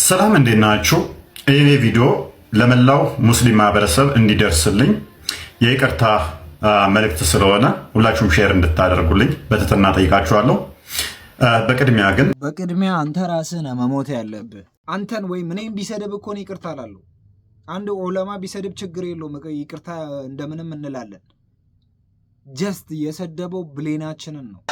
ሰላም እንዴት ናችሁ? ይሄ ቪዲዮ ለመላው ሙስሊም ማህበረሰብ እንዲደርስልኝ የይቅርታ መልእክት ስለሆነ ሁላችሁም ሼር እንድታደርጉልኝ በትህትና ጠይቃችኋለሁ። በቅድሚያ አንተ ራስህን መሞት ያለብህ። አንተን ወይም እኔም ቢሰድብ እኮ ነው ይቅርታ እላለሁ። አንድ ዑለማ ቢሰድብ ችግር የለውም ይቅርታ እንደምንም እንላለን። ጀስት የሰደበው ብሌናችንን ነው።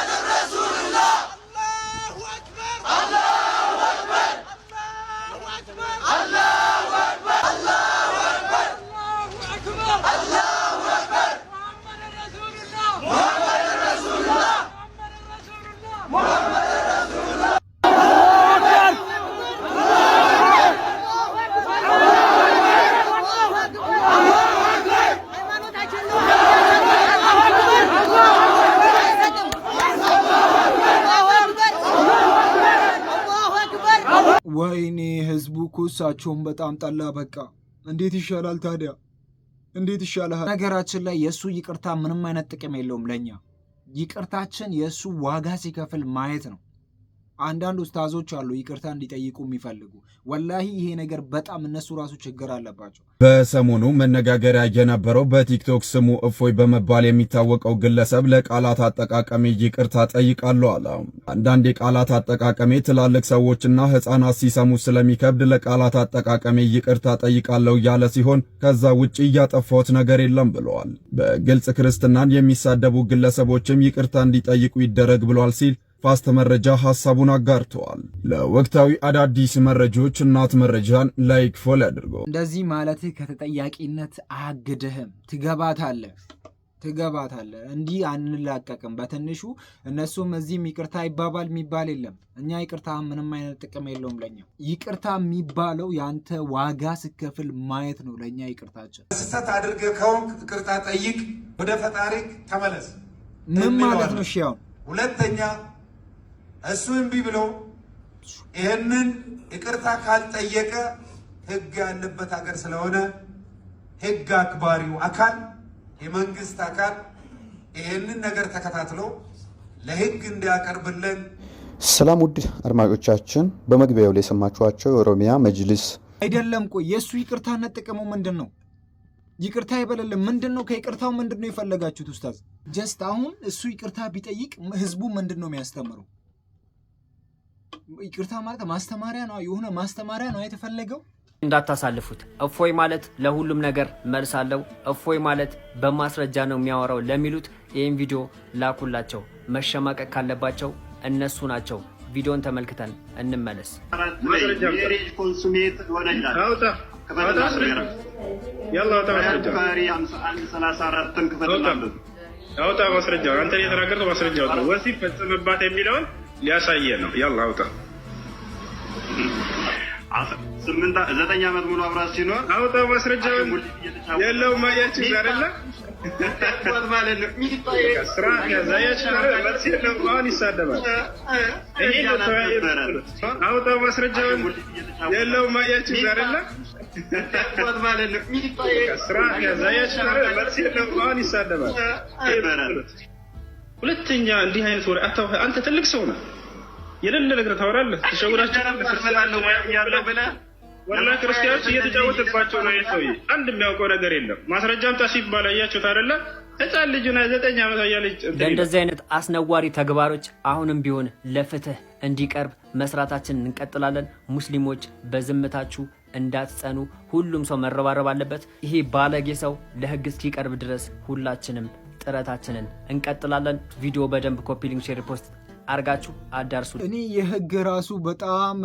ወይኔ ህዝቡ እኮ እሳቸውን በጣም ጠላ። በቃ እንዴት ይሻላል ታዲያ? እንዴት ይሻላል? ነገራችን ላይ የእሱ ይቅርታ ምንም አይነት ጥቅም የለውም ለእኛ። ይቅርታችን የእሱ ዋጋ ሲከፍል ማየት ነው። አንዳንድ ኡስታዞች አሉ ይቅርታ እንዲጠይቁ የሚፈልጉ። ወላሂ ይሄ ነገር በጣም እነሱ ራሱ ችግር አለባቸው። በሰሞኑ መነጋገሪያ የነበረው በቲክቶክ ስሙ እፎይ በመባል የሚታወቀው ግለሰብ ለቃላት አጠቃቀሜ ይቅርታ ጠይቃለሁ አለ። አንዳንድ የቃላት አጠቃቀሜ ትላልቅ ሰዎችና ህፃናት ሲሰሙ ስለሚከብድ ለቃላት አጠቃቀሜ ይቅርታ ጠይቃለሁ ያለ ሲሆን ከዛ ውጪ እያጠፋሁት ነገር የለም ብለዋል። በግልጽ ክርስትናን የሚሳደቡ ግለሰቦችም ይቅርታ እንዲጠይቁ ይደረግ ብሏል ሲል ፋስት መረጃ ሐሳቡን አጋርተዋል። ለወቅታዊ አዳዲስ መረጃዎች እናት መረጃን ላይክ ፎሎ አድርጎ። እንደዚህ ማለት ከተጠያቂነት አያግድህም። ትገባታለህ። እንዲህ አንላቀቅም በትንሹ። እነሱም እዚህም ይቅርታ ይባባል የሚባል የለም። እኛ ይቅርታ ምንም አይነት ጥቅም የለውም ለኛ። ይቅርታ የሚባለው ያንተ ዋጋ ስከፍል ማየት ነው ለኛ ይቅርታችን። ስህተት አድርገህ ከሆንክ ይቅርታ ጠይቅ፣ ወደ ፈጣሪክ ተመለስ። ምን ማለት ነው? እሺ አሁን ሁለተኛ እሱ እምቢ ብሎ ይህንን ይቅርታ ካልጠየቀ ህግ ያለበት ሀገር ስለሆነ ህግ አክባሪው አካል የመንግስት አካል ይህንን ነገር ተከታትሎ ለህግ እንዲያቀርብልን። ሰላም ውድ አድማጮቻችን፣ በመግቢያው ላይ የሰማችኋቸው የኦሮሚያ መጅሊስ አይደለም። ቆይ የእሱ ይቅርታነት ጥቅሙ ምንድን ነው? ይቅርታ ይበለልን ምንድን ነው? ከይቅርታው ምንድን ነው የፈለጋችሁት ኡስታዝ? ጀስት አሁን እሱ ይቅርታ ቢጠይቅ ህዝቡ ምንድን ነው የሚያስተምረው? ይቅርታ ማለት ማስተማሪያ ነው፣ የሆነ ማስተማሪያ ነው የተፈለገው። እንዳታሳልፉት። እፎይ ማለት ለሁሉም ነገር መልስ አለው። እፎይ ማለት በማስረጃ ነው የሚያወራው ለሚሉት ይህን ቪዲዮ ላኩላቸው። መሸማቀቅ ካለባቸው እነሱ ናቸው። ቪዲዮን ተመልክተን እንመለስ። አውጣ ማስረጃ። አንተ የተናገርከው ማስረጃው ነው። ወሲብ ፈጽምባት የሚለውን ሊያሳየ ነው። ያላ አውጣ። 9 ዓመት ሙሉ አብራት ሲኖር አውጣ ማስረጃው። የለውም ማያችሁ አይደለ? ወጥ ማለት ነው። ስራ ከዛያች ነው ማን ይሳደባል? ይሄ ነው ተያየው። አውጣ ማስረጃው። የለውም ማያችሁ አይደለ? ወጥ ማለት ነው። ስራ ከዛያች ነው ማን ይሳደባል? ሁለተኛ እንዲህ አይነት ወሬ አታው። አንተ ትልቅ ሰው ነህ። የሌለ ነገር ታወራለህ። ተሸውራችሁ ያለው ብለህ ወላሂ ክርስቲያኖች እየተጫወተባቸው ነው። ይሄ አንድ የሚያውቀው ነገር የለም። ማስረጃም ታሲብ ባላያችሁት አይደለ? ህፃን ልጅ ነው 9 ዓመት ያለች። እንደዚህ አይነት አስነዋሪ ተግባሮች አሁንም ቢሆን ለፍትህ እንዲቀርብ መስራታችንን እንቀጥላለን። ሙስሊሞች በዝምታችሁ እንዳትጸኑ፣ ሁሉም ሰው መረባረብ አለበት። ይሄ ባለጌ ሰው ለህግ እስኪቀርብ ድረስ ሁላችንም ጥረታችንን እንቀጥላለን። ቪዲዮ በደንብ ኮፒ ሊንክ፣ ሼር፣ ፖስት አርጋችሁ አዳርሱ። እኔ የህግ ራሱ በጣም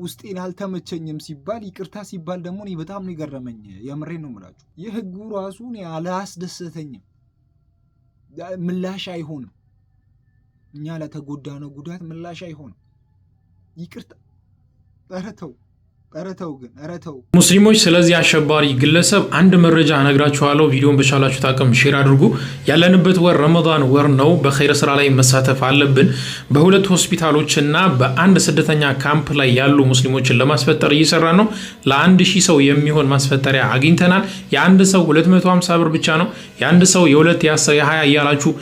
ውስጤን አልተመቸኝም ሲባል ይቅርታ ሲባል ደግሞ እኔ በጣም ነው የገረመኝ። የምሬ ነው የምላችሁ። የህጉ ራሱ እኔ አላስደሰተኝም። ምላሽ አይሆንም። እኛ ለተጎዳነው ጉዳት ምላሽ አይሆንም። ይቅርታ ኧረ ተው ግን ኧረ ተው። ሙስሊሞች ስለዚህ አሸባሪ ግለሰብ አንድ መረጃ እነግራችኋለሁ። ቪዲዮን በቻላችሁ ታቅም ሼር አድርጉ። ያለንበት ወር ረመዳን ወር ነው። በኸይር ስራ ላይ መሳተፍ አለብን። በሁለት ሆስፒታሎችና በአንድ ስደተኛ ካምፕ ላይ ያሉ ሙስሊሞችን ለማስፈጠር እየሰራ ነው። ለ1000 ሰው የሚሆን ማስፈጠሪያ አግኝተናል። የአንድ ሰው 250 ብር ብቻ ነው። የአንድ ሰው የ2 የ10 የ20 እያላችሁ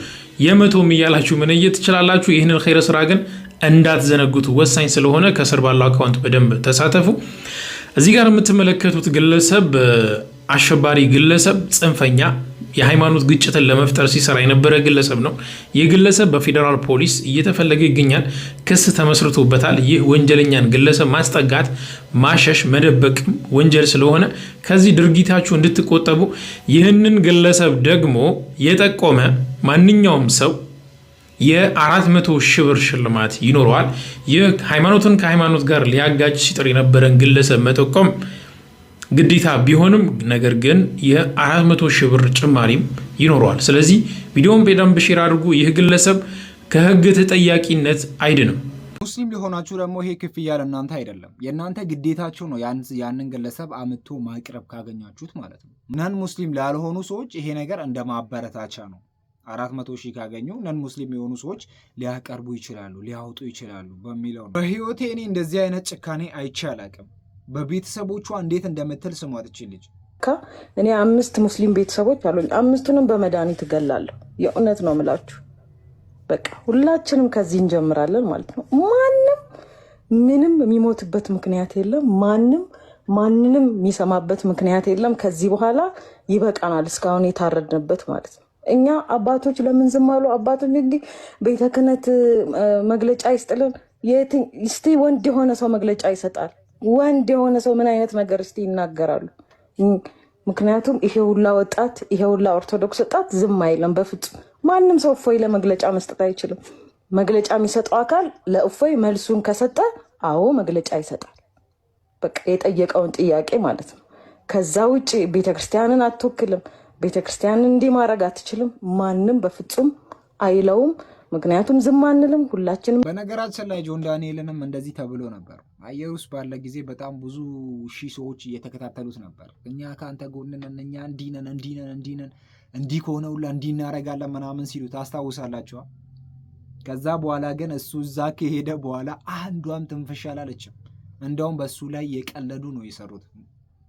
የመቶም እያላችሁ ምን እየተችላላችሁ። ይህንን ኸይር ስራ ግን እንዳትዘነጉት ወሳኝ ስለሆነ ከስር ባለው አካውንት በደንብ ተሳተፉ። እዚህ ጋር የምትመለከቱት ግለሰብ አሸባሪ ግለሰብ ጽንፈኛ የሃይማኖት ግጭትን ለመፍጠር ሲሰራ የነበረ ግለሰብ ነው። ይህ ግለሰብ በፌዴራል ፖሊስ እየተፈለገ ይገኛል። ክስ ተመስርቶበታል። ይህ ወንጀለኛን ግለሰብ ማስጠጋት፣ ማሸሽ፣ መደበቅ ወንጀል ስለሆነ ከዚህ ድርጊታችሁ እንድትቆጠቡ ይህንን ግለሰብ ደግሞ የጠቆመ ማንኛውም ሰው የ400 ሺህ ብር ሽልማት ይኖረዋል። ይህ ሃይማኖትን ከሃይማኖት ጋር ሊያጋጭ ሲጥር የነበረን ግለሰብ መጠቆም ግዴታ ቢሆንም ነገር ግን የ400 ሺህ ብር ጭማሪም ይኖረዋል። ስለዚህ ቪዲዮውን በደንብ ሼር አድርጉ። ይህ ግለሰብ ከህግ ተጠያቂነት አይድንም። ሙስሊም ሊሆናችሁ ደግሞ ይሄ ክፍያ ለእናንተ አይደለም፣ የእናንተ ግዴታችሁ ነው። ያንን ግለሰብ አምጥቶ ማቅረብ ካገኛችሁት ማለት ነው። ነን ሙስሊም ላልሆኑ ሰዎች ይሄ ነገር እንደ ማበረታቻ ነው። 400 ሺህ ካገኙ ነን ሙስሊም የሆኑ ሰዎች ሊያቀርቡ ይችላሉ፣ ሊያወጡ ይችላሉ በሚለው ነው። በህይወቴ እኔ እንደዚህ አይነት ጭካኔ አይቼ አላቅም። በቤተሰቦቿ እንዴት እንደምትል ስሟት እቺ ልጅ። እኔ 5 ሙስሊም ቤተሰቦች አሉኝ። 5ቱንም በመድኃኒት እገላለሁ። የእውነት ነው የምላችሁ። በቃ ሁላችንም ከዚህ እንጀምራለን ማለት ነው። ማንም ምንም የሚሞትበት ምክንያት የለም። ማንንም የሚሰማበት ምክንያት የለም። ከዚህ በኋላ ይበቃናል፣ እስካሁን የታረድንበት ማለት ነው። እኛ አባቶች ለምን ዝም አሉ? አባቶች እንግዲህ ቤተ ክህነት መግለጫ ይስጥልን። እስቲ ወንድ የሆነ ሰው መግለጫ ይሰጣል? ወንድ የሆነ ሰው ምን አይነት ነገር እስቲ ይናገራሉ? ምክንያቱም ይሄ ሁላ ወጣት፣ ይሄ ሁላ ኦርቶዶክስ ወጣት ዝም አይለም በፍጹም። ማንም ሰው እፎይ ለመግለጫ መስጠት አይችልም። መግለጫ የሚሰጠው አካል ለእፎይ መልሱን ከሰጠ አዎ መግለጫ ይሰጣል። በቃ የጠየቀውን ጥያቄ ማለት ነው። ከዛ ውጭ ቤተክርስቲያንን አትወክልም፣ ቤተክርስቲያንን እንዲህ ማድረግ አትችልም፣ ማንም በፍጹም አይለውም። ምክንያቱም ዝም አንልም ሁላችንም። በነገራችን ላይ ጆን ዳንኤልንም እንደዚህ ተብሎ ነበር። አየር ውስጥ ባለ ጊዜ በጣም ብዙ ሺህ ሰዎች እየተከታተሉት ነበር። እኛ ከአንተ ጎን ነን፣ እኛ እንዲነን እንዲህ ከሆነ ሁላ እንዲህ እናደርጋለን ምናምን ሲሉ ታስታውሳላችኋ? ከዛ በኋላ ግን እሱ እዛ ከሄደ በኋላ አንዷም ትንፍሽ አላለችም። እንደውም በሱ ላይ የቀለዱ ነው የሰሩት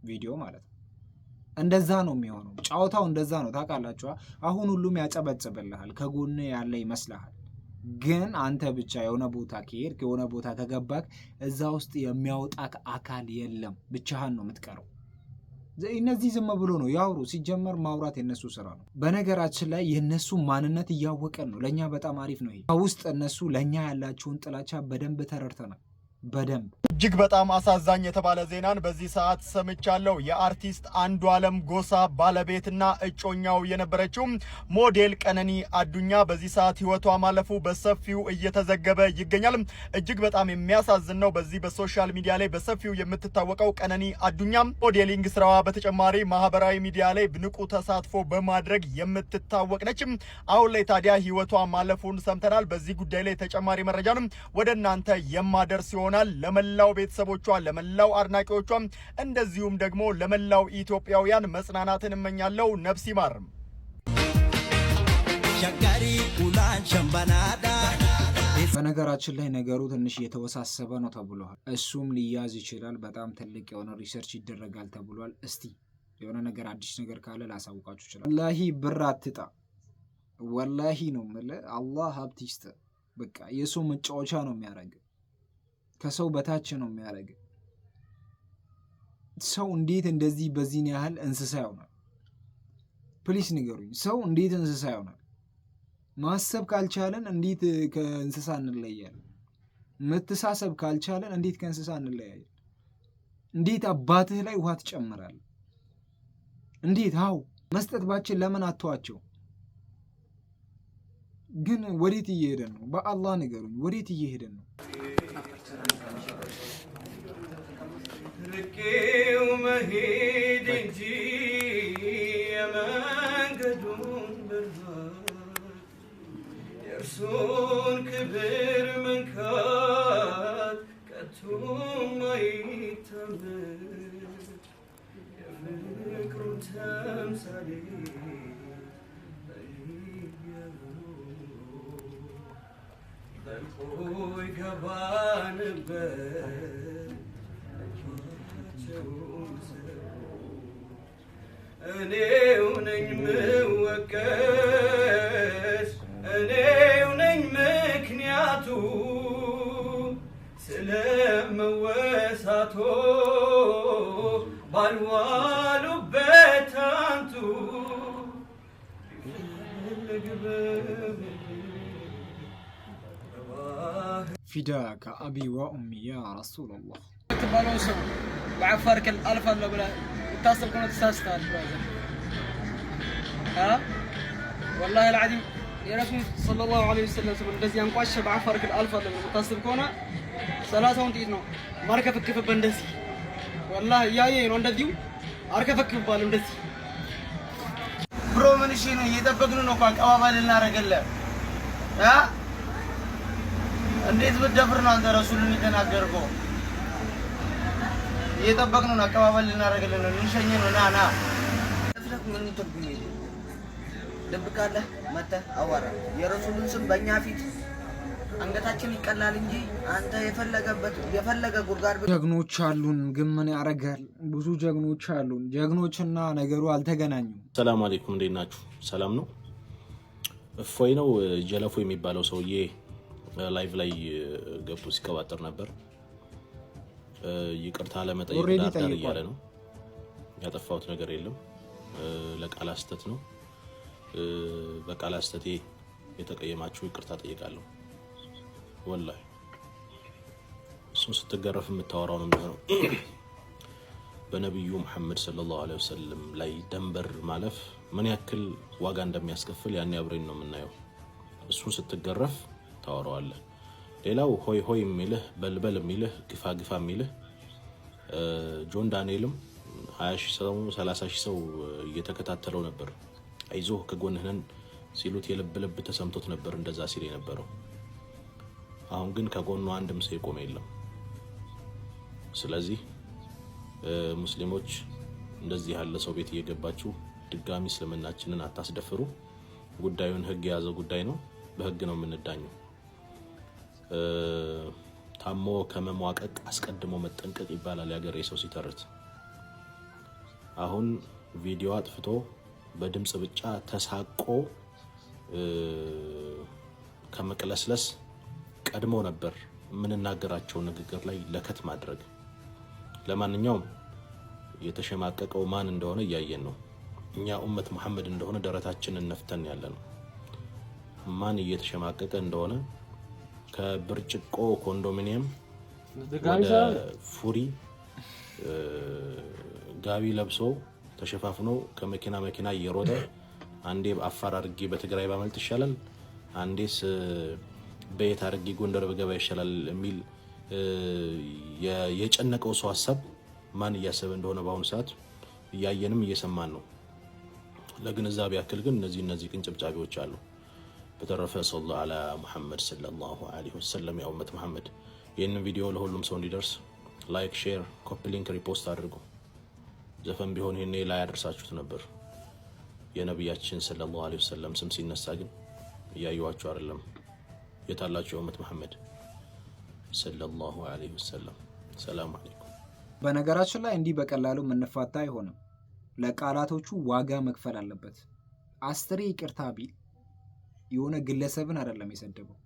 ቪዲዮ ማለት ነው። እንደዛ ነው የሚሆነው። ጫወታው እንደዛ ነው ታውቃላችኋ። አሁን ሁሉም ያጨበጭብልሃል፣ ከጎን ያለ ይመስልሃል። ግን አንተ ብቻ የሆነ ቦታ ከሄድክ የሆነ ቦታ ከገባክ እዛ ውስጥ የሚያወጣክ አካል የለም። ብቻህን ነው የምትቀረው። እነዚህ ዝም ብሎ ነው ያውሩ። ሲጀመር ማውራት የነሱ ስራ ነው። በነገራችን ላይ የነሱ ማንነት እያወቀን ነው። ለኛ በጣም አሪፍ ነው። ይሄ ውስጥ እነሱ ለኛ ያላቸውን ጥላቻ በደንብ ተረድተናል። በደንብ እጅግ በጣም አሳዛኝ የተባለ ዜናን በዚህ ሰዓት ሰምቻለሁ። የአርቲስት አንዱዓለም ጎሳ ባለቤትና እጮኛው የነበረችው ሞዴል ቀነኒ አዱኛ በዚህ ሰዓት ህይወቷ ማለፉ በሰፊው እየተዘገበ ይገኛል። እጅግ በጣም የሚያሳዝን ነው። በዚህ በሶሻል ሚዲያ ላይ በሰፊው የምትታወቀው ቀነኒ አዱኛ ሞዴሊንግ ስራዋ በተጨማሪ ማህበራዊ ሚዲያ ላይ ንቁ ተሳትፎ በማድረግ የምትታወቅ ነች። አሁን ላይ ታዲያ ህይወቷ ማለፉን ሰምተናል። በዚህ ጉዳይ ላይ ተጨማሪ መረጃንም ወደ እናንተ የማደርስ ይሆናል። ለመላው ቤተሰቦቿ፣ ለመላው አድናቂዎቿ እንደዚሁም ደግሞ ለመላው ኢትዮጵያውያን መጽናናትን እመኛለሁ። ነፍስ ይማር። በነገራችን ላይ ነገሩ ትንሽ የተወሳሰበ ነው ተብሏል። እሱም ሊያዝ ይችላል። በጣም ትልቅ የሆነ ሪሰርች ይደረጋል ተብሏል። እስቲ የሆነ ነገር አዲስ ነገር ካለ ላሳውቃችሁ ይችላል። ወላሂ ብር አትጣ፣ ወላሂ ነው የምልህ። አላህ ሀብት ይስጥ። በቃ የሰው መጫወቻ ነው የሚያደርግ፣ ከሰው በታች ነው የሚያደርግ። ሰው እንዴት እንደዚህ በዚህን ያህል እንስሳ ይሆናል? ፕሊስ ንገሩኝ። ሰው እንዴት እንስሳ ይሆናል? ማሰብ ካልቻለን እንዴት ከእንስሳ እንለያለን? መተሳሰብ ካልቻለን እንዴት ከእንስሳ እንለያለን? እንዴት አባትህ ላይ ውሃ ትጨምራለህ? እንዴት አው መስጠት ባችን ለምን አተዋቸው? ግን ወዴት እየሄደን ነው? በአላህ ንገሩኝ፣ ወዴት እየሄደን ነው? ርቄው መሄድ እንጂ የመንገዱን ብርሃን የእርሱን ክብር መንካት ከቶም አይታመን። የፍቅሩን ተምሳሌ ዘልቆ ይገባ ነበር። እኔው ነኝ ምወቀስ፣ እኔው ነኝ ምክንያቱ እሳቶ ባልዋሉበት አንቱ ፊዳከ አቢ ወኡሚ ያ ረሱላላህ ትባለው ሰው በአፋር ክልል አልፋለሁ ብላ ታስብ ከሆነ ተሳስተሃል ብራዘር والله العظيم يا رسول صلى الله عليه وسلم እንደዚህ አንቋሽ በአፋር ክልል አልፋለሁ ብላ ታስብ ከሆነ 30ውን ጥይት ነው ማርከፍክፍ እንደዚህ والله ያየ ነው እንደዚሁ አርከፍክፍባል እንደዚህ ብሮ ምን እሺ ነው እየጠበቅን ነው አቀባበል እናደርግልህ እንዴት ብትደፍር ነው አንተ ረሱልን የተናገርከው እየጠበቅን ነው አቀባበል እናደርግልህ ነው ልንሸኝ ነው ና ስለዚህ ምን ትርጉም የለም ደብቃለህ መተህ አዋራ የረሱልን ስም በእኛ ፊት አንገታችን ይቀላል እንጂ አንተ የፈለገ ጉርጋር ጀግኖች አሉን ግን ምን ያረጋል ብዙ ጀግኖች አሉን ጀግኖችና ነገሩ አልተገናኙም ሰላም አለይኩም እንዴት ናችሁ ሰላም ነው እፎይ ነው ጀለፎ የሚባለው ሰውዬ ላይቭ ላይ ገብቶ ሲቀባጥር ነበር ይቅርታ ለመጠየቅ ዳር እያለ ነው ያጠፋሁት ነገር የለም ለቃል አስተት ነው በቃል አስተቴ የተቀየማችሁ ይቅርታ ጠይቃለሁ ወላሂ እሱን ስትገረፍ የምታወራው ነው የሚሆነው በነብዩ መሐመድ ሰለላሁ ዐለይሂ ወሰለም ላይ ደንበር ማለፍ ምን ያክል ዋጋ እንደሚያስከፍል ያን አብረን ነው የምናየው እሱን ስትገረፍ ታወራዋለህ ሌላው ሆይ ሆይ የሚልህ በልበል የሚልህ ግፋ ግፋ የሚልህ ጆን ዳንኤልም 20 ሰው 30 ሰው እየተከታተለው ነበር አይዞህ ከጎንህ ነን ሲሉት የልብ ልብ ተሰምቶት ነበር እንደዛ ሲል የነበረው አሁን ግን ከጎኑ አንድም ሰው የቆመ የለም ስለዚህ ሙስሊሞች እንደዚህ ያለ ሰው ቤት እየገባችሁ ድጋሚ እስልምናችንን አታስደፍሩ ጉዳዩን ህግ የያዘ ጉዳይ ነው በህግ ነው የምንዳኘው ታሞ ከመሟቀቅ አስቀድሞ መጠንቀቅ ይባላል ያገሬ ሰው ሲተርት አሁን ቪዲዮ አጥፍቶ በድምጽ ብቻ ተሳቆ ከመቅለስለስ ቀድሞ ነበር ምንናገራቸው ንግግር ላይ ለከት ማድረግ ለማንኛውም የተሸማቀቀው ማን እንደሆነ ያያየን ነው እኛ ኡመት መሐመድ እንደሆነ ደረታችንን ነፍተን ያለነው ማን እየተሸማቀቀ እንደሆነ ከብርጭቆ ኮንዶሚኒየም ወደ ፉሪ ጋቢ ለብሶ ተሸፋፍኖ ከመኪና መኪና እየሮጠ አንዴ አፋር አርጌ በትግራይ ባመልጥ ይሻላል አንዴስ በየት አርጌ ጎንደር በገባ ይሻላል የሚል የጨነቀው ሰው ሐሳብ ማን እያሰበ እንደሆነ ባሁን ሰዓት ያየንም እየሰማን ነው ለግንዛቤ ያክል ግን እነዚህ ቅንጭብጫቢዎች አሉ በተረፈ ሰለላሁ ዐላ ሙሐመድ ሰለላሁ ዐለይሂ ወሰለም ያ ኡመት መሐመድ ይህንን ቪዲዮ ለሁሉም ሰው እንዲደርስ ላይክ ሼር ኮፒ ሊንክ ሪፖስት አድርጉ ዘፈን ቢሆን ይሄኔ ላይ ያደርሳችሁት ነበር የነብያችን ሰለላሁ ዐለይሂ ወሰለም ስም ሲነሳ ግን ያዩዋችሁ አይደለም የታላችሁ ኡመት መሐመድ ሰለላሁ ዐለይሂ ወሰለም ሰላም አለይኩም በነገራችን ላይ እንዲህ በቀላሉ ምንፋታ አይሆንም ለቃላቶቹ ዋጋ መክፈል አለበት አስተሪ ይቅርታ ቢል የሆነ ግለሰብን አይደለም የሰደበው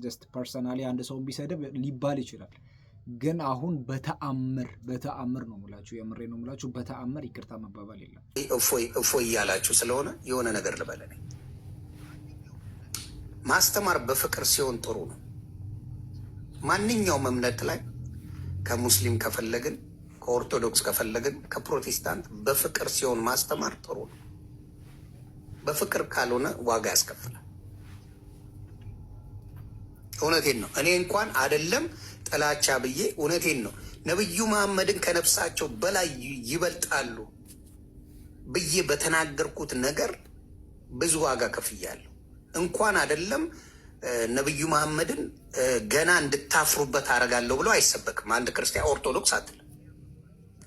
ጀስት ፐርሰናሊ አንድ ሰው ቢሰደብ ሊባል ይችላል ግን አሁን በተአምር ነው ሙላችሁ የምሬ ነው ሙላችሁ በተአምር ይቅርታ መባባል የለም እፎይ ያላችሁ ስለሆነ የሆነ ነገር ልበለኝ ማስተማር በፍቅር ሲሆን ጥሩ ነው ማንኛውም እምነት ላይ ከሙስሊም ከፈለግን ከኦርቶዶክስ ከፈለግን ከፕሮቴስታንት በፍቅር ሲሆን ማስተማር ጥሩ ነው በፍቅር ካልሆነ ዋጋ ያስከፍላል እውነቴን ነው እኔ እንኳን አይደለም ጥላቻ ብዬ እውነቴን ነው ነብዩ መሐመድን ከነፍሳቸው በላይ ይበልጣሉ ብዬ በተናገርኩት ነገር ብዙ ዋጋ ከፍያለሁ እንኳን አይደለም ነብዩ መሐመድን ገና እንድታፍሩበት አረጋለሁ ብሎ አይሰበክም አንድ ክርስቲያን ኦርቶዶክስ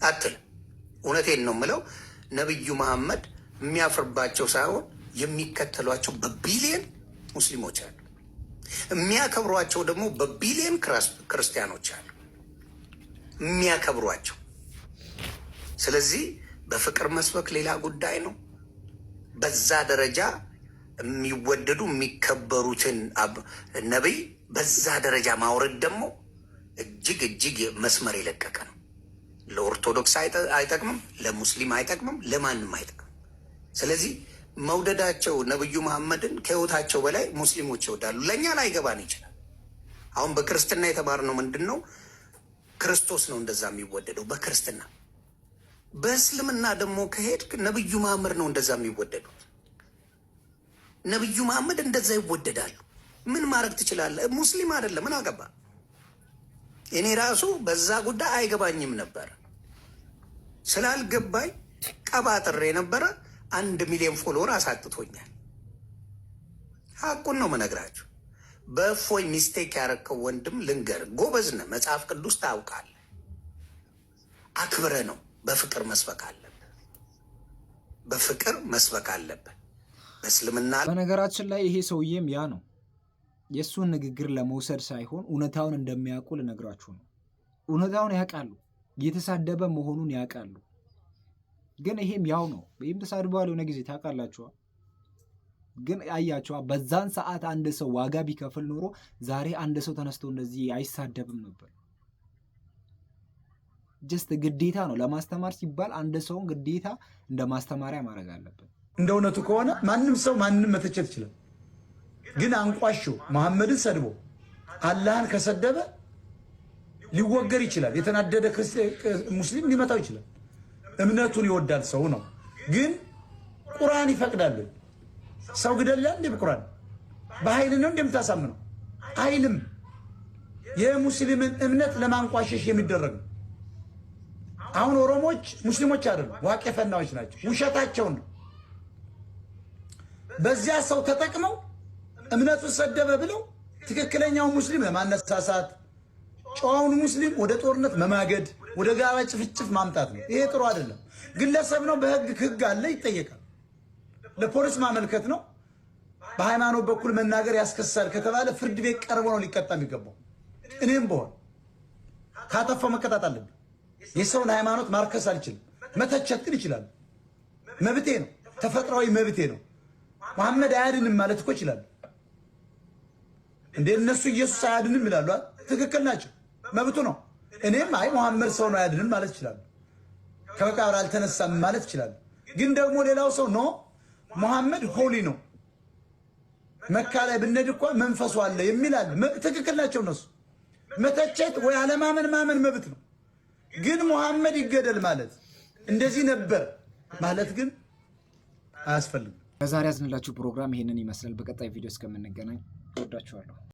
አትል እውነቴን ነው የምለው ነብዩ መሐመድ የሚያፍርባቸው ሳይሆን የሚከተሏቸው በቢሊየን ሙስሊሞች አሉ የሚያከብሯቸው ደግሞ በቢሊየን ክርስቲያኖች አሉ የሚያከብሯቸው ስለዚህ በፍቅር መስበክ ሌላ ጉዳይ ነው በዛ ደረጃ የሚወደዱ የሚከበሩትን ነብይ በዛ ደረጃ ማውረድ ደግሞ እጅግ መስመር የለቀቀ ነው። ለኦርቶዶክስ አይጠቅምም፣ ለሙስሊም አይጠቅምም፣ ለማንም አይጠቅምም። ስለዚህ መውደዳቸው ነብዩ መሐመድን ከህይወታቸው በላይ ሙስሊሞች ይወዳሉ። ለእኛ ላይገባን ይችላል። አሁን በክርስትና የተማርነው ምንድን ነው? ክርስቶስ ነው እንደዛ የሚወደደው በክርስትና። በእስልምና ደግሞ ከሄድክ ነብዩ መሐመድ ነው እንደዛ የሚወደዱት። ነብዩ መሐመድ እንደዛ ይወደዳሉ። ምን ማድረግ ትችላለህ? ሙስሊም አይደለም ምን አገባ? እኔ ራሱ በዛ ጉዳይ አይገባኝም ነበር። ስላልገባኝ ቀባጥሬ ነበረ። 1 ሚሊዮን ፎሎወር አሳጥቶኛል። ሀቁን ነው መነግራችሁ። በእፎይ ሚስቴክ ያረከው ወንድም ልንገር፣ ጎበዝ ነህ፣ መጽሐፍ ቅዱስ ታውቃለህ። አክብረ ነው በፍቅር መስበክ አለብህ። በፍቅር መስበክ አለብህ። በእስልምና በነገራችን ላይ ይሄ ሰውዬም ያ ነው። የእሱን ንግግር ለመውሰድ ሳይሆን እውነታውን እንደሚያውቁ ልነግራችሁ ነው። እውነታውን ያውቃሉ፣ እየተሳደበ መሆኑን ያውቃሉ። ግን ይሄም ያው ነው። ይህም ተሳድበዋል የሆነ ጊዜ ታውቃላችኋ። ግን አያችኋ፣ በዛን ሰዓት አንድ ሰው ዋጋ ቢከፍል ኖሮ ዛሬ አንድ ሰው ተነስቶ እንደዚህ አይሳደብም ነበር። ጀስት ግዴታ ነው ለማስተማር ሲባል አንድ ሰውን ግዴታ እንደ ማስተማሪያ ማድረግ አለብን። እንደ እውነቱ ከሆነ ማንም ሰው ማንም መተቸት ይችላል። ግን አንቋሾ መሐመድን ሰድቦ አላህን ከሰደበ ሊወገር ይችላል። የተናደደ ሙስሊም ሊመታው ይችላል። እምነቱን ይወዳል ሰው ነው። ግን ቁርአን ይፈቅዳል። ሰው ግደላ እንደ በቁርአን በኃይል ነው እንደምታሳምነው አይልም። የሙስሊምን እምነት ለማንቋሸሽ የሚደረግ ነው። አሁን ኦሮሞች ሙስሊሞች አይደሉም፣ ዋቄ ፈናዎች ናቸው። ውሸታቸው ነው። በዚያ ሰው ተጠቅመው እምነቱን ሰደበ ብለው ትክክለኛው ሙስሊም ለማነሳሳት ጨዋውን ሙስሊም ወደ ጦርነት መማገድ፣ ወደ ጋራ ጭፍጭፍ ማምጣት ነው። ይሄ ጥሩ አይደለም። ግለሰብ ነው፣ በህግ አለ፣ ይጠየቃል። ለፖሊስ ማመልከት ነው። በሃይማኖት በኩል መናገር ያስከሳል ከተባለ ፍርድ ቤት ቀርቦ ነው ሊቀጣ የሚገባው። እኔም በሆን ካጠፋው መቀጣት አለብኝ። የሰውን ሃይማኖት ማርከስ አልችልም። መተቸት ግን ይችላል። መብቴ ነው፣ ተፈጥሯዊ መብቴ ነው። መሐመድ አያድንም ማለት እኮ ይችላል እንደ እነሱ ኢየሱስ አያድንም ይላሉ። ትክክል ናቸው፣ መብቱ ነው። እኔም አይ መሐመድ ሰው ነው አያድንም ማለት ይችላል። ከመቃብር አልተነሳም ማለት ይችላል። ግን ደግሞ ሌላው ሰው ኖ መሐመድ ሆሊ ነው፣ መካ ላይ ብንሄድ እኮ መንፈሱ አለ የሚል አለ። ትክክል ናቸው እነሱ። መተቸት ወይ አለማመን ማመን መብት ነው። ግን መሐመድ ይገደል ማለት እንደዚህ ነበር ማለት ግን አያስፈልግም። ለዛሬ ያዝንላችሁ ፕሮግራም ይሄንን ይመስላል። በቀጣይ ቪዲዮ እስከምንገናኝ እወዳችኋለሁ።